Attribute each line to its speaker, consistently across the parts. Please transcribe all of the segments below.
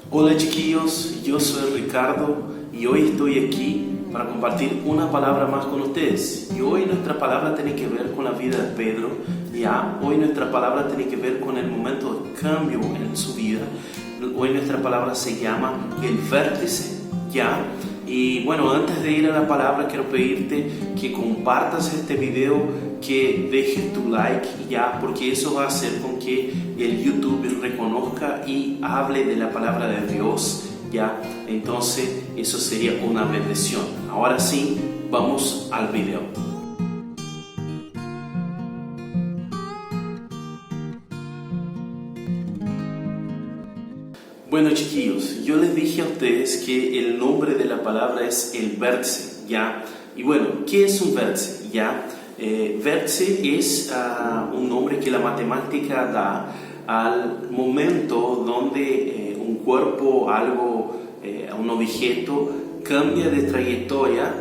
Speaker 1: Hola chiquillos, yo soy Ricardo y hoy estoy aquí para compartir una palabra más con ustedes. Y hoy nuestra palabra tiene que ver con la vida de Pedro. Hoy nuestra palabra tiene que ver con el momento de cambio en su vida. Hoy nuestra palabra se llama el vértice. Y bueno, antes de ir a la palabra quiero pedirte que compartas este video, que dejes tu like porque eso va a hacer con que el YouTube reconozca y hable de la palabra de Dios. Entonces eso sería una bendición. Ahora sí, vamos al video. Bueno chiquillos, yo les dije a ustedes que el nombre de la palabra es el vértice, Y bueno, ¿qué es un vértice? Vértice es un nombre que la matemática da al momento donde un cuerpo, un objeto cambia de trayectoria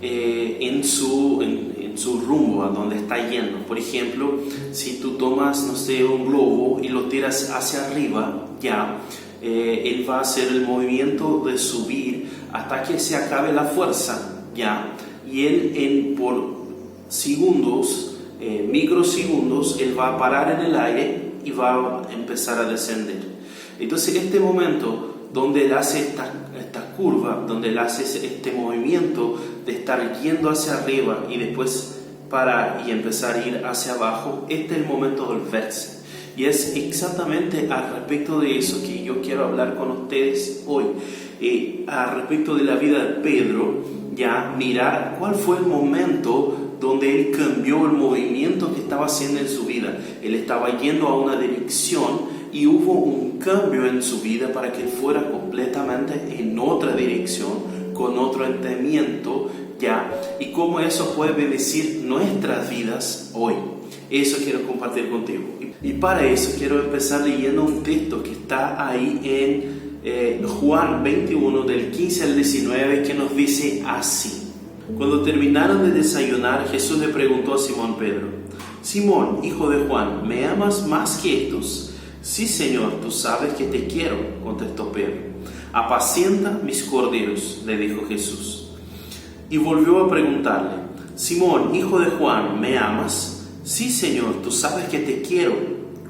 Speaker 1: en su rumbo, a donde está yendo. Por ejemplo, si tú tomas, un globo y lo tiras hacia arriba, él va a hacer el movimiento de subir hasta que se acabe la fuerza, y él por segundos, microsegundos, él va a parar en el aire y va a empezar a descender. Entonces este momento donde él hace esta curva, donde él hace este movimiento de estar yendo hacia arriba y después parar y empezar a ir hacia abajo, este es el momento del vértice. Y es exactamente al respecto de eso que yo quiero hablar con ustedes hoy. Al respecto de la vida de Pedro, mirar cuál fue el momento donde él cambió el movimiento que estaba haciendo en su vida. Él estaba yendo a una dirección y hubo un cambio en su vida para que él fuera completamente en otra dirección, con otro entendimiento, y cómo eso puede bendecir nuestras vidas hoy. Eso quiero compartir contigo. Y para eso quiero empezar leyendo un texto que está ahí en Juan 21, del 15 al 19, que nos dice así. Cuando terminaron de desayunar, Jesús le preguntó a Simón Pedro: Simón, hijo de Juan, ¿me amas más que estos? Sí, Señor, tú sabes que te quiero, contestó Pedro. Apacienta mis corderos, le dijo Jesús. Y volvió a preguntarle: Simón, hijo de Juan, ¿me amas? Sí, Señor, tú sabes que te quiero,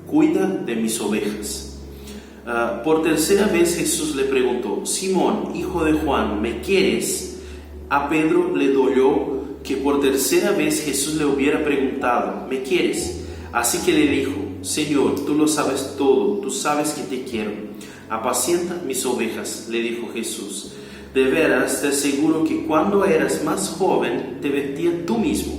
Speaker 1: cuida de mis ovejas. Por tercera vez Jesús le preguntó: Simón, hijo de Juan, ¿me quieres? A Pedro le dolió que por tercera vez Jesús le hubiera preguntado: ¿me quieres? Así que le dijo: Señor, tú lo sabes todo, tú sabes que te quiero. Apacienta mis ovejas, le dijo Jesús. De veras te aseguro que cuando eras más joven te vestías tú mismo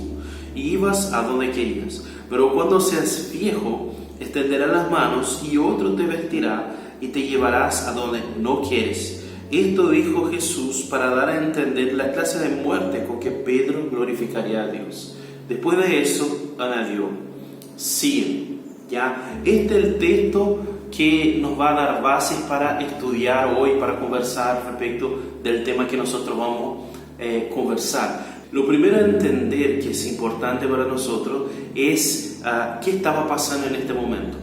Speaker 1: y ibas a donde querías. Pero cuando seas viejo, extenderás las manos y otro te vestirá y te llevarás a donde no quieres. Esto dijo Jesús para dar a entender la clase de muerte con que Pedro glorificaría a Dios. Después de eso, añadió: sí. Este es el texto que nos va a dar bases para estudiar hoy, para conversar respecto del tema que nosotros vamos a conversar. Lo primero a entender que es importante para nosotros es qué estaba pasando en este momento.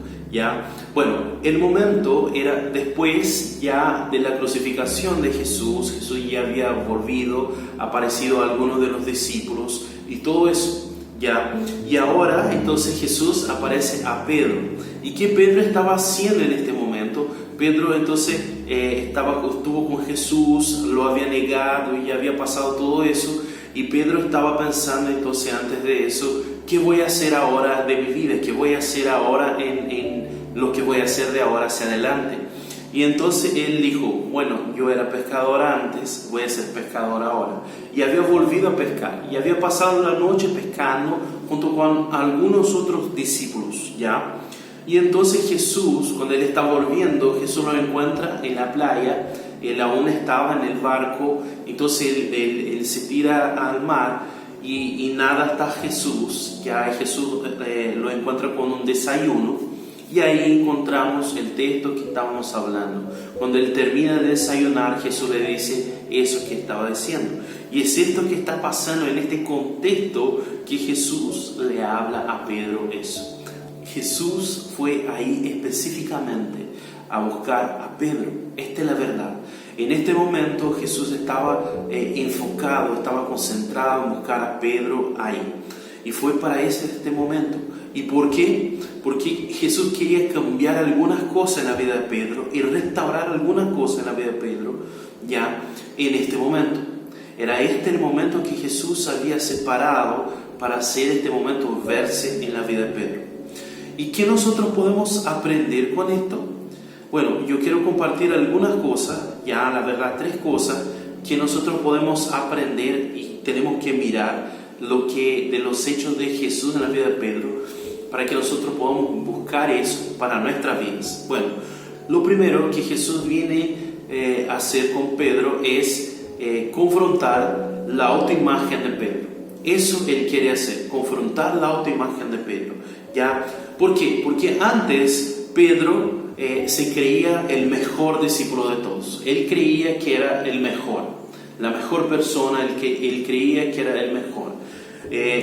Speaker 1: Bueno, el momento era después de la crucificación de Jesús. Jesús ya había volvido, aparecido a algunos de los discípulos y todo eso. Y ahora entonces Jesús aparece a Pedro. ¿Y qué Pedro estaba haciendo en este momento? Pedro entonces estuvo con Jesús, lo había negado y ya había pasado todo eso. Y Pedro estaba pensando entonces antes de eso: ¿qué voy a hacer ahora de mi vida? ¿Qué voy a hacer ahora en lo que voy a hacer de ahora hacia adelante? Y entonces él dijo: bueno, yo era pescador antes, voy a ser pescador ahora. Y había volvido a pescar y había pasado la noche pescando junto con algunos otros discípulos, Y entonces Jesús, cuando él está volviendo, Jesús lo encuentra en la playa. Él aún estaba en el barco. Entonces él se tira al mar y nada está Jesús. Jesús lo encuentra con un desayuno. Y ahí encontramos el texto que estábamos hablando. Cuando él termina de desayunar, Jesús le dice eso que estaba diciendo. Y es esto que está pasando en este contexto que Jesús le habla a Pedro eso. Jesús fue ahí específicamente a buscar a Pedro. Esta es la verdad. En este momento Jesús estaba enfocado, estaba concentrado en buscar a Pedro ahí. Y fue para este momento. ¿Y por qué? Porque Jesús quería cambiar algunas cosas en la vida de Pedro y restaurar algunas cosas en la vida de Pedro ya en este momento. Era este el momento que Jesús había separado para hacer este momento verse en la vida de Pedro. ¿Y qué nosotros podemos aprender con esto? Bueno, yo quiero compartir algunas cosas, ya la verdad 3 cosas que nosotros podemos aprender y tenemos que mirar de los hechos de Jesús en la vida de Pedro, para que nosotros podamos buscar eso para nuestras vidas. Bueno, lo primero que Jesús viene a hacer con Pedro es confrontar la autoimagen de Pedro. Eso Él quiere hacer, confrontar la autoimagen de Pedro. ¿Ya? ¿Por qué? Porque antes Pedro se creía el mejor discípulo de todos. Él creía que era el mejor, la mejor persona, él creía que era el mejor,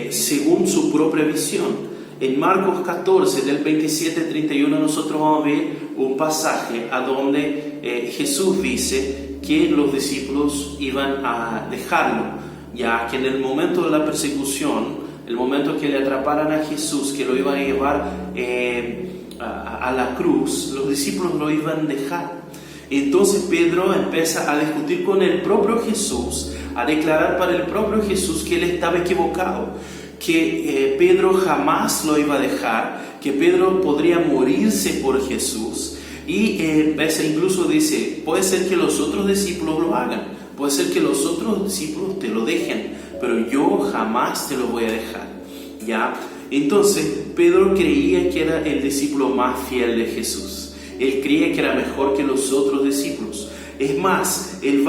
Speaker 1: según su propia visión. En Marcos 14, del 27 al 31, nosotros vamos a ver un pasaje a donde Jesús dice que los discípulos iban a dejarlo, ya que en el momento de la persecución, el momento que le atraparan a Jesús, que lo iban a llevar a la cruz, los discípulos lo iban a dejar. Entonces Pedro empieza a discutir con el propio Jesús, a declarar para el propio Jesús que él estaba equivocado, que Pedro jamás lo iba a dejar, que Pedro podría morirse por Jesús. Y incluso dice, puede ser que los otros discípulos lo hagan, puede ser que los otros discípulos te lo dejen, pero yo jamás te lo voy a dejar. ¿Ya? Entonces Pedro creía que era el discípulo más fiel de Jesús. Él creía que era mejor que los otros discípulos. Es más, él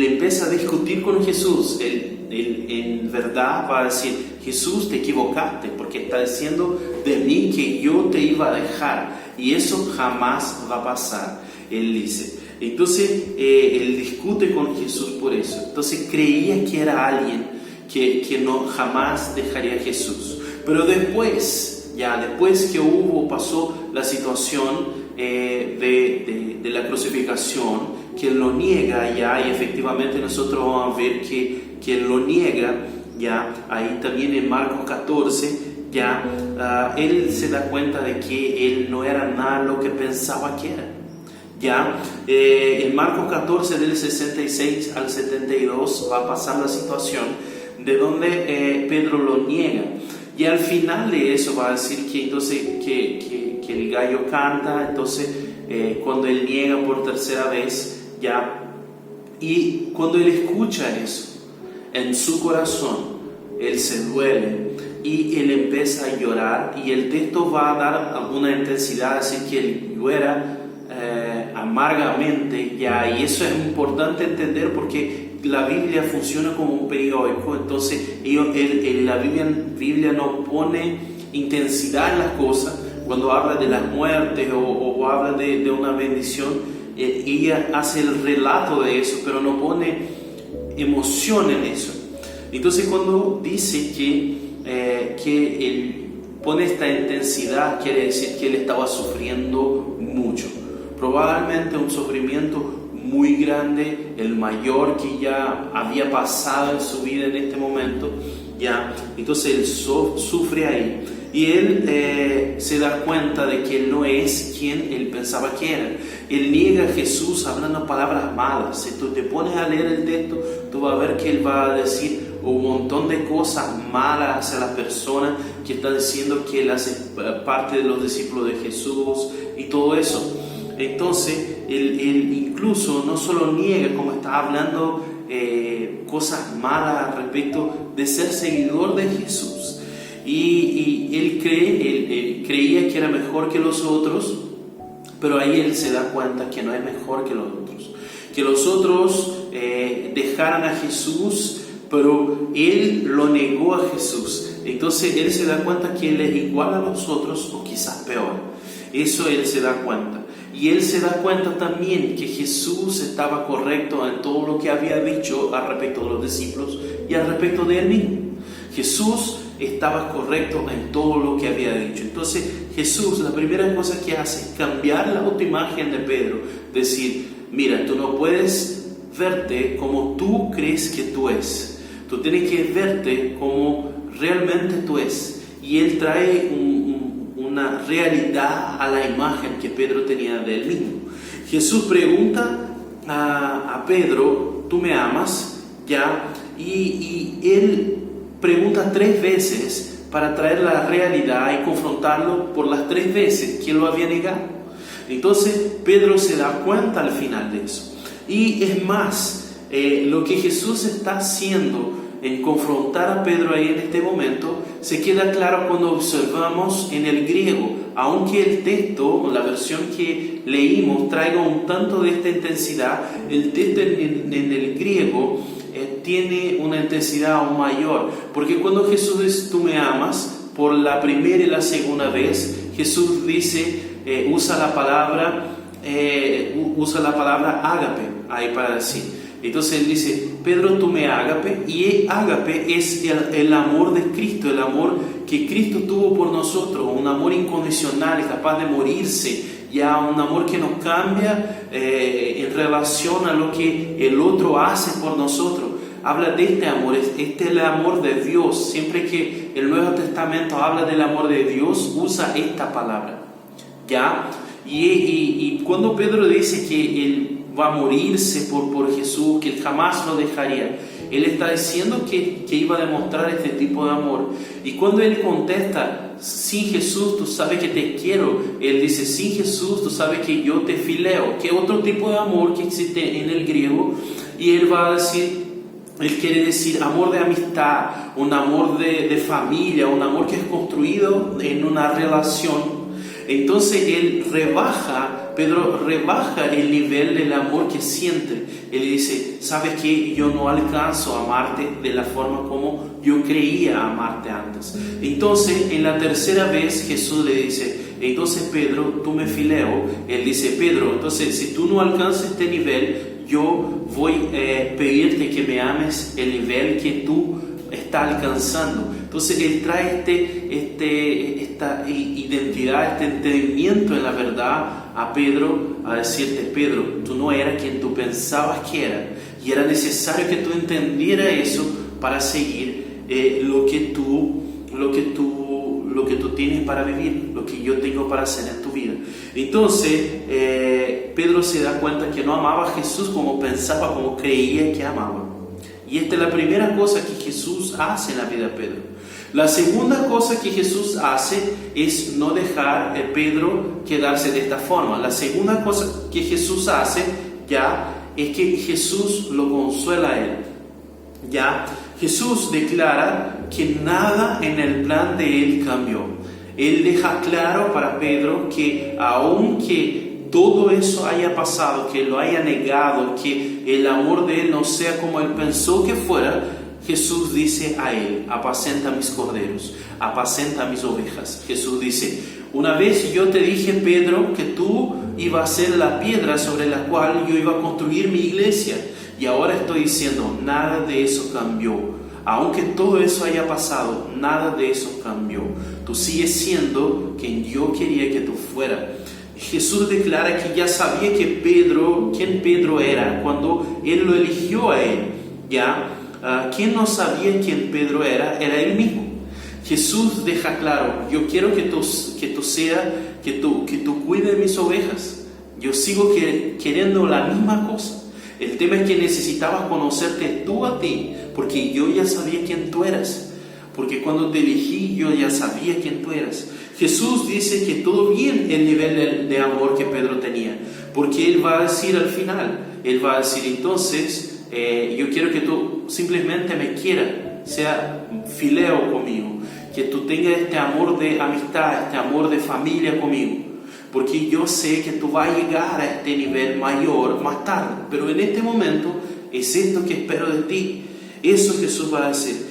Speaker 1: empieza a discutir con Jesús. Él en verdad va a decir, Jesús, te equivocaste, porque está diciendo de mí que yo te iba a dejar, y eso jamás va a pasar, él dice. Entonces él discute con Jesús por eso. Entonces creía que era alguien que no jamás dejaría a Jesús. Pero después que pasó la situación de la crucificación, que él lo niega ya, y efectivamente nosotros vamos a ver que él lo niega ya, ahí también en Marcos 14, ya él se da cuenta de que él no era nada lo que pensaba que era. Ya en Marcos 14 del 66 al 72 va a pasar la situación de donde Pedro lo niega, y al final de eso va a decir que entonces que el gallo canta. Entonces cuando él niega por tercera vez, ya, y cuando él escucha eso en su corazón, él se duele y él empieza a llorar, y el texto va a dar alguna intensidad, así que él llora amargamente, ya, y eso es importante entender porque la Biblia funciona como un periódico. Entonces la Biblia no pone intensidad en las cosas. Cuando habla de las muertes o habla de una bendición, ella hace el relato de eso, pero no pone emoción en eso. Entonces cuando dice que él pone esta intensidad, quiere decir que él estaba sufriendo mucho, probablemente un sufrimiento muy grande, el mayor que ya había pasado en su vida en este momento, ya. Entonces él sufre ahí, y él se da cuenta de que él no es quien él pensaba que era. Él niega a Jesús hablando palabras malas. Si tú te pones a leer el texto, tú vas a ver que él va a decir un montón de cosas malas hacia la persona que está diciendo que él hace parte de los discípulos de Jesús y todo eso. Entonces él incluso no solo niega, como está hablando cosas malas respecto de ser seguidor de Jesús, y él creía que era mejor que los otros, pero ahí él se da cuenta que no es mejor que los otros dejaran a Jesús, pero él lo negó a Jesús. Entonces él se da cuenta que él es igual a los otros, o quizás peor. Eso él se da cuenta. Y él se da cuenta también que Jesús estaba correcto en todo lo que había dicho al respecto de los discípulos y al respecto de él mismo. Jesús estaba correcto en todo lo que había dicho. Entonces Jesús, la primera cosa que hace es cambiar la autoimagen de Pedro, decir, mira, tú no puedes verte como tú crees que tú es, tú tienes que verte como realmente tú es. Y él trae una realidad a la imagen que Pedro tenía de él mismo. Jesús pregunta a Pedro, ¿tú me amas? ¿Ya? Y él pregunta 3 veces para traer la realidad y confrontarlo por las 3 veces que lo había negado. Entonces Pedro se da cuenta al final de eso. Y es más, lo que Jesús está haciendo en confrontar a Pedro ahí en este momento se queda claro cuando observamos en el griego. Aunque el texto, la versión que leímos, traiga un tanto de esta intensidad, el texto en el griego tiene una intensidad aún mayor, porque cuando Jesús dice tú me amas, por la primera y la segunda vez Jesús dice, usa la palabra ágape ahí para decir. Entonces él dice, Pedro, tú me ágape, y ágape es el amor de Cristo, el amor que Cristo tuvo por nosotros, un amor incondicional, capaz de morirse, ya un amor que nos cambia en relación a lo que el otro hace por nosotros. Habla de este amor, este es el amor de Dios. Siempre que el Nuevo Testamento habla del amor de Dios, usa esta palabra, ¿ya? Y cuando Pedro dice que él va a morirse por Jesús, que él jamás lo dejaría, él está diciendo que iba a demostrar este tipo de amor. Y cuando él contesta, sin Jesús tú sabes que te quiero, él dice, sin Jesús tú sabes que yo te fileo, que otro tipo de amor que existe en el griego. Y él va a decir, él quiere decir amor de amistad, un amor de familia, un amor que es construido en una relación. Entonces Pedro rebaja el nivel del amor que siente. Él dice, ¿sabes qué? Yo no alcanzo a amarte de la forma como yo creía amarte antes. Entonces, en la tercera vez Jesús le dice, entonces Pedro, tú me fileo. Él dice, Pedro, entonces si tú no alcanzas este nivel, yo voy a pedirte que me ames el nivel que tú estás alcanzando. Entonces él trae esta identidad, este entendimiento en la verdad a Pedro, a decirte, Pedro, tú no eras quien tú pensabas que era, y era necesario que tú entendieras eso para seguir lo que tú tienes para vivir, lo que yo tengo para hacer en tu vida. Entonces Pedro se da cuenta que no amaba a Jesús como pensaba, como creía que amaba. Y esta es la primera cosa que Jesús hace en la vida de Pedro. La segunda cosa que Jesús hace es no dejar a Pedro quedarse de esta forma. La segunda cosa que Jesús hace ya es que Jesús lo consuela a él. Ya Jesús declara que nada en el plan de él cambió. Él deja claro para Pedro que aunque todo eso haya pasado, que lo haya negado, que el amor de él no sea como él pensó que fuera, Jesús dice a él, apacenta mis corderos, apacenta mis ovejas. Jesús dice, una vez yo te dije, Pedro, que tú ibas a ser la piedra sobre la cual yo iba a construir mi iglesia, y ahora estoy diciendo, nada de eso cambió. Aunque todo eso haya pasado, nada de eso cambió. Tú sigues siendo quien yo quería que tú fueras. Jesús declara que ya sabía quién Pedro era cuando él lo eligió a él. ¿Ya? ¿Quién no sabía quién Pedro era? Era él mismo. Jesús deja claro, yo quiero que tú cuides mis ovejas. Yo sigo queriendo la misma cosa. El tema es que necesitabas conocerte tú a ti, porque yo ya sabía quién tú eras. Porque cuando te elegí, yo ya sabía quién tú eras. Jesús dice que todo bien el nivel de amor que Pedro tenía, porque Él va a decir al final, Él va a decir, entonces, yo quiero que tú simplemente me quieras, sea fileo conmigo, que tú tengas este amor de amistad, este amor de familia conmigo, porque yo sé que tú vas a llegar a este nivel mayor más tarde, pero en este momento es esto que espero de ti. Eso Jesús va a decir.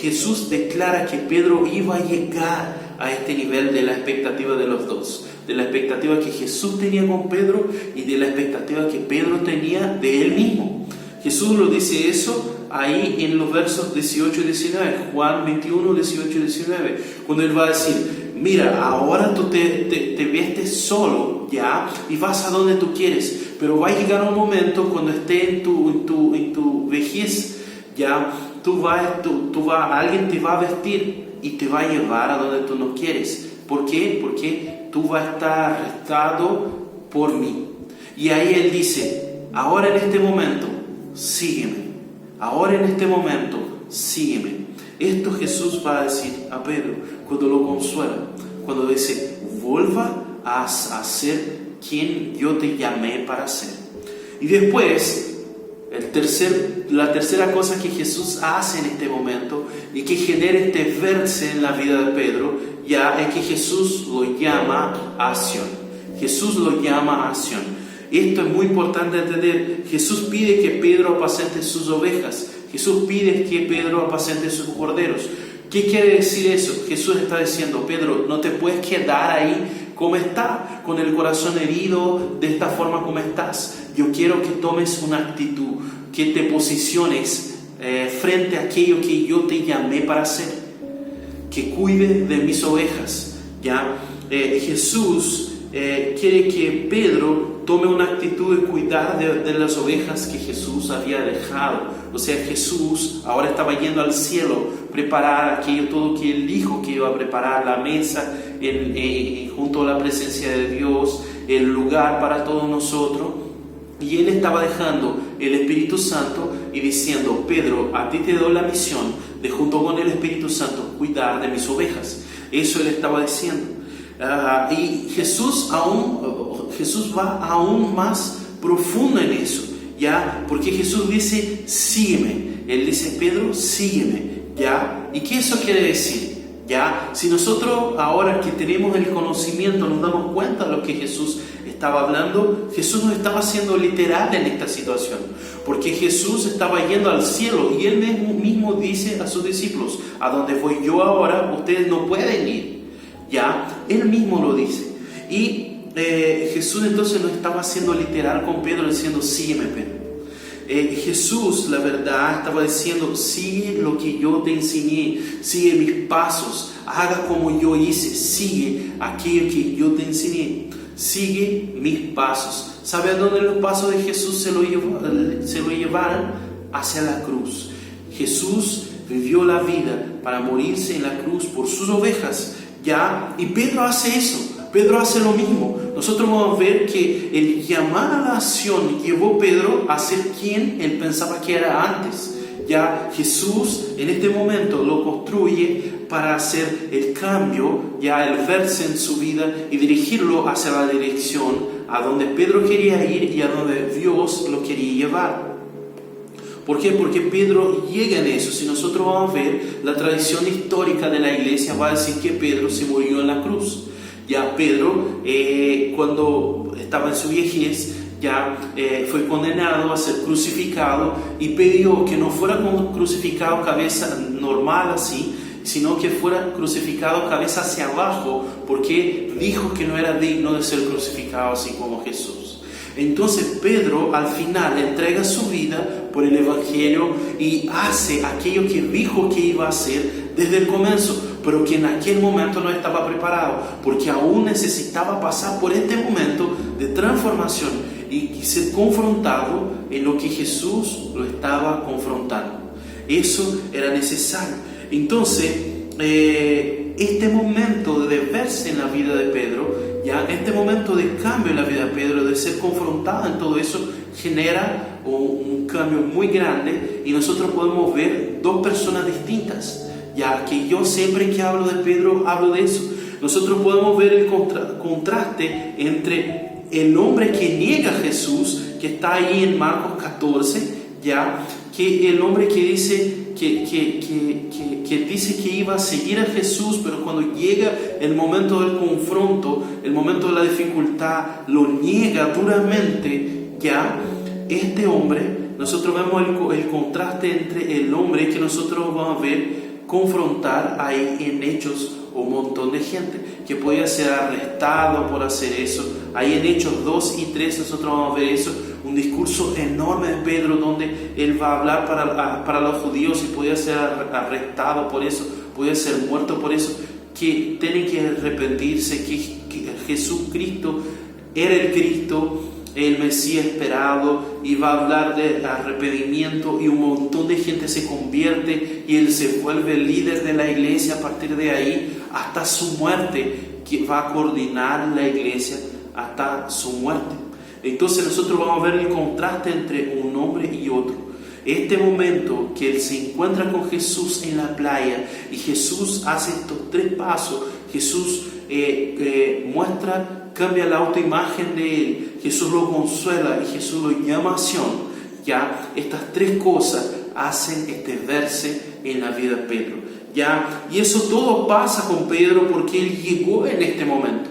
Speaker 1: Jesús declara que Pedro iba a llegar a este nivel de la expectativa de los dos, de la expectativa que Jesús tenía con Pedro y de la expectativa que Pedro tenía de él mismo. Jesús lo dice eso ahí en los versos 18 y 19, Juan 21, 18 y 19, cuando Él va a decir, mira, ahora tú te vestes solo, ¿ya? Y vas a donde tú quieres, pero va a llegar un momento cuando esté en tu vejez, ¿ya? Alguien te va a vestir y te va a llevar a donde tú no quieres. ¿Por qué? Porque tú vas a estar arrestado por mí. Y ahí Él dice, ahora en este momento, sígueme. Ahora en este momento, sígueme. Esto Jesús va a decir a Pedro cuando lo consuela, cuando dice, vuelva a ser quien yo te llamé para ser. Y después, la tercera cosa que Jesús hace en este momento y que genera este verse en la vida de Pedro, ya es que Jesús lo llama a acción. Jesús lo llama a acción. Esto es muy importante entender. Jesús pide que Pedro apacente sus ovejas. Jesús pide que Pedro apacente sus corderos. ¿Qué quiere decir eso? Jesús está diciendo, Pedro, no te puedes quedar ahí como está, con el corazón herido, de esta forma como estás. Yo quiero que tomes una actitud, que te posiciones frente a aquello que yo te llamé para hacer, que cuide de mis ovejas, ¿ya? Jesús quiere que Pedro tome una actitud de cuidar de las ovejas que Jesús había dejado. O sea, Jesús ahora estaba yendo al cielo, preparar aquello todo que Él dijo que iba a preparar, la mesa junto a la presencia de Dios, el lugar para todos nosotros. Y Él estaba dejando el Espíritu Santo y diciendo, Pedro, a ti te doy la misión de junto con el Espíritu Santo cuidar de mis ovejas. Eso Él estaba diciendo. Y Jesús va aún más profundo en eso, ¿ya? Porque Jesús dice, sígueme. Él dice, Pedro, sígueme, ¿ya? ¿Y qué eso quiere decir? ¿Ya? Si nosotros ahora que tenemos el conocimiento nos damos cuenta de lo que Jesús estaba hablando, Jesús no estaba siendo literal en esta situación, porque Jesús estaba yendo al cielo y Él mismo dice a sus discípulos, a donde voy yo ahora, ustedes no pueden ir, ¿ya? Él mismo lo dice. Y Jesús entonces no estaba siendo literal con Pedro diciendo, sígueme, Pedro. Jesús, la verdad, estaba diciendo, sigue lo que yo te enseñé, sigue mis pasos, haga como yo hice, sigue aquello que yo te enseñé, sigue mis pasos. ¿Sabe a dónde los pasos de Jesús se lo llevaron? Hacia la cruz. Jesús vivió la vida para morirse en la cruz por sus ovejas, ¿ya? Y Pedro hace eso. Pedro hace lo mismo. Nosotros vamos a ver que el llamar a la acción llevó a Pedro a ser quien él pensaba que era antes. Ya Jesús en este momento lo construye para hacer el cambio, ya el verse en su vida y dirigirlo hacia la dirección a donde Pedro quería ir y a donde Dios lo quería llevar. ¿Por qué? Porque Pedro llega en eso. Si nosotros vamos a ver la tradición histórica de la iglesia, va a decir que Pedro se murió en la cruz. Ya Pedro, cuando estaba en su vejez, ya fue condenado a ser crucificado y pidió que no fuera crucificado cabeza normal así, sino que fuera crucificado cabeza hacia abajo, porque dijo que no era digno de ser crucificado así como Jesús. Entonces Pedro al final entrega su vida por el Evangelio y hace aquello que dijo que iba a hacer desde el comienzo, pero que en aquel momento no estaba preparado, porque aún necesitaba pasar por este momento de transformación y ser confrontado en lo que Jesús lo estaba confrontando. Eso era necesario. Entonces, este momento de verse en la vida de Pedro, ya este momento de cambio en la vida de Pedro, de ser confrontado en todo eso, genera un cambio muy grande y nosotros podemos ver dos personas distintas. Ya que yo siempre que hablo de Pedro, hablo de eso. Nosotros podemos ver el contraste entre el hombre que niega a Jesús, que está ahí en Marcos 14, ya, que el hombre que dice que dice que iba a seguir a Jesús, pero cuando llega el momento del confronto, el momento de la dificultad, lo niega duramente, ya. Este hombre, nosotros vemos el contraste entre el hombre que nosotros vamos a ver confrontar ahí en Hechos un montón de gente que podía ser arrestado por hacer eso. Ahí en Hechos 2 y 3 nosotros vamos a ver eso, un discurso enorme de Pedro donde él va a hablar para los judíos y podía ser arrestado por eso, podía ser muerto por eso, que tienen que arrepentirse, que Jesucristo era el Cristo, el Mesías esperado, y va a hablar de arrepentimiento y un montón de gente se convierte y él se vuelve líder de la iglesia a partir de ahí hasta su muerte, que va a coordinar la iglesia hasta su muerte. Entonces nosotros vamos a ver el contraste entre un hombre y otro. Este momento que él se encuentra con Jesús en la playa y Jesús hace estos 3 pasos, Jesús cambia la autoimagen de él, Jesús lo consuela y Jesús lo llama a acción. Ya estas 3 cosas hacen verse en la vida de Pedro. Ya, y eso todo pasa con Pedro porque él llegó en este momento,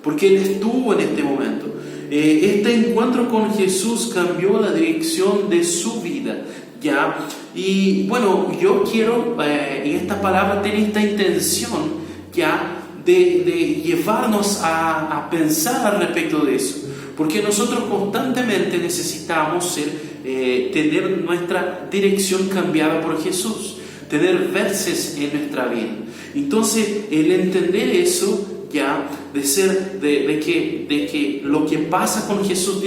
Speaker 1: porque él estuvo en este momento. Este encuentro con Jesús cambió la dirección de su vida. ¿Ya? Y bueno, yo quiero, y esta palabra tiene esta intención, ¿ya?, de llevarnos a pensar al respecto de eso, porque nosotros constantemente necesitamos tener nuestra dirección cambiada por Jesús, tener verses en nuestra vida. Entonces, el entender eso, ya, de que lo que pasa con Jesús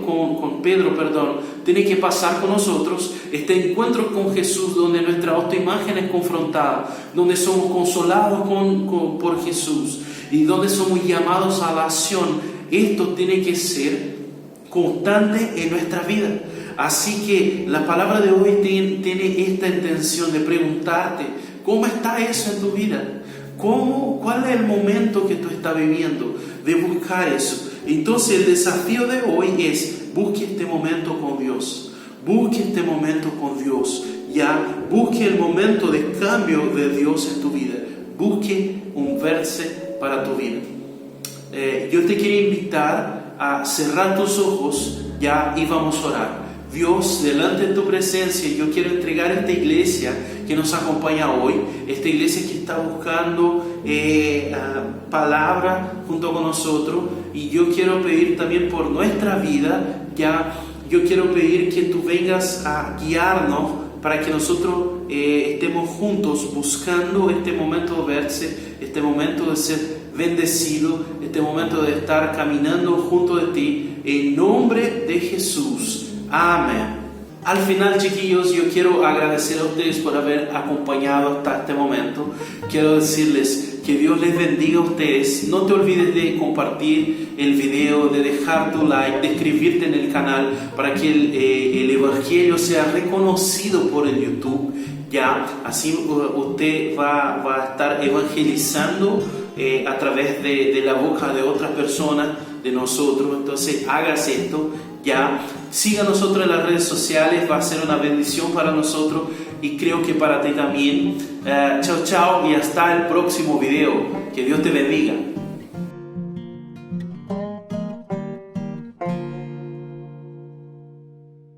Speaker 1: con Pedro, tiene que pasar con nosotros. Este encuentro con Jesús donde nuestra autoimagen es confrontada, donde somos consolados por Jesús y donde somos llamados a la acción, esto tiene que ser constante en nuestra vida. Así que la palabra de hoy tiene esta intención de preguntarte, ¿cómo está eso en tu vida? ¿Cuál es el momento que tú estás viviendo? De buscar eso. Entonces el desafío de hoy es: busque este momento con Dios. Busque este momento con Dios. Ya, busque el momento de cambio de Dios en tu vida. Busque un verse para tu vida. Yo te quiero invitar a cerrar tus ojos, ya, y vamos a orar. Dios, delante de tu presencia, yo quiero entregar esta iglesia que nos acompaña hoy, esta iglesia que está buscando palabra junto con nosotros, y yo quiero pedir también por nuestra vida, ya, yo quiero pedir que tú vengas a guiarnos para que nosotros estemos juntos buscando este momento de verse, este momento de ser bendecido, este momento de estar caminando junto de ti, en nombre de Jesús. Amén. Al final, chiquillos, yo quiero agradecer a ustedes por haber acompañado hasta este momento. Quiero decirles que Dios les bendiga a ustedes. No te olvides de compartir el video, de dejar tu like, de inscribirte en el canal para que el evangelio sea reconocido por el YouTube. Ya, así usted va a estar evangelizando a través de la boca de otras personas, de nosotros. Entonces, hagas esto. Ya, siga a nosotros en las redes sociales, va a ser una bendición para nosotros y creo que para ti también. Chao, chao, y hasta el próximo video. Que Dios te bendiga.